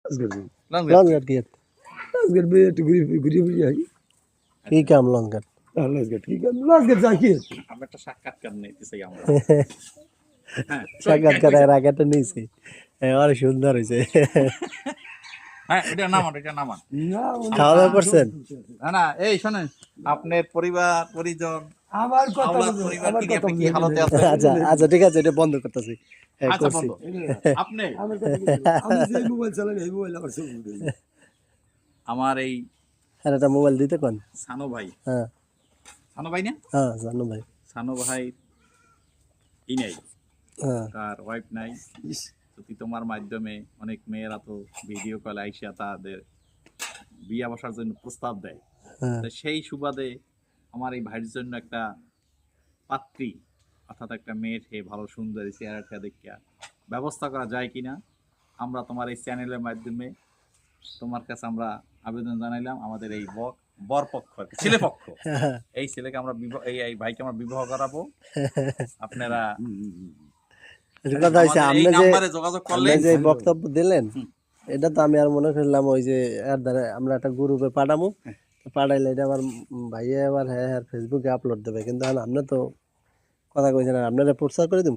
Long গাট কি last gate একটু ঘুরে ঘুরে আই কি কাম লং গাট লাস্ট গেট কি লাস্ট গেট যাই কি আমরা একটা সাক্ষাৎকার নিতে চাই আমরা। হ্যাঁ সাক্ষাৎকার এর আগে তো নিয়েছি অনেক সুন্দর হয়েছে হ্যাঁ, এটা নামান, এটা নামান। না খাওয়া দাওয়া করছেন না না, এই শোনেন, আপনার পরিবার পরিজন আমার কথা আওলাদ পরিবার কি নিয়ে আপনি কি হালতে আছেন? আচ্ছা আচ্ছা ঠিক আছে এটা বন্ধ করতেছি হ্যাঁ আচ্ছা করছি বন্ধু, আপনি আমার কথা আমি যে মোবাইল চালাই এই মোবাইল আমার সব উঠে আমার এই আর একটা মোবাইল দিতে কোন সানু ভাই, হ্যাঁ সানু ভাই না, হ্যাঁ জানো ভাই সানু ভাই ই নাই, হ্যাঁ তার ওয়াইফ নাই। যদি তোমার মাধ্যমে অনেক মেয়েরা তো ভিডিও কল আইসা তাদের বিয়ে বসার জন্য প্রস্তাব দেয়, হ্যাঁ তো সেই সুবাদে আমার এই ভাইয়ের জন্য একটা পাত্রী অর্থাৎ একটা মেয়ের ভালো সুন্দরী চেহারাটা দেখিয়া ব্যবস্থা করা যায় কিনা আমরা তোমার এই চ্যানেলের মাধ্যমে তোমার কাছে আমরা আবেদন জানাইলাম। আমাদের এই বর পক্ষ আর কি, ছেলে পক্ষ, এই ছেলেকে আমরা এই ভাইকে আমরা বিবাহ করাবো। আপনারা কথা হয়েছে আমাদের এই আপনি যে নাম্বারে যোগাযোগ করলে আপনি যে বক্তব্য দিলেন এটা তো আমি আর মনে করলাম ওই যে এর দ্বারা আমরা একটা গ্রুপে পাঠামু পাঠাইলে এটা আমার ভাইয়া আবার হ্যাঁ হ্যাঁ ফেসবুকে আপলোড দেবে কিন্তু আপনি তো কথা কইছেন আপনারা প্রচার করে দিন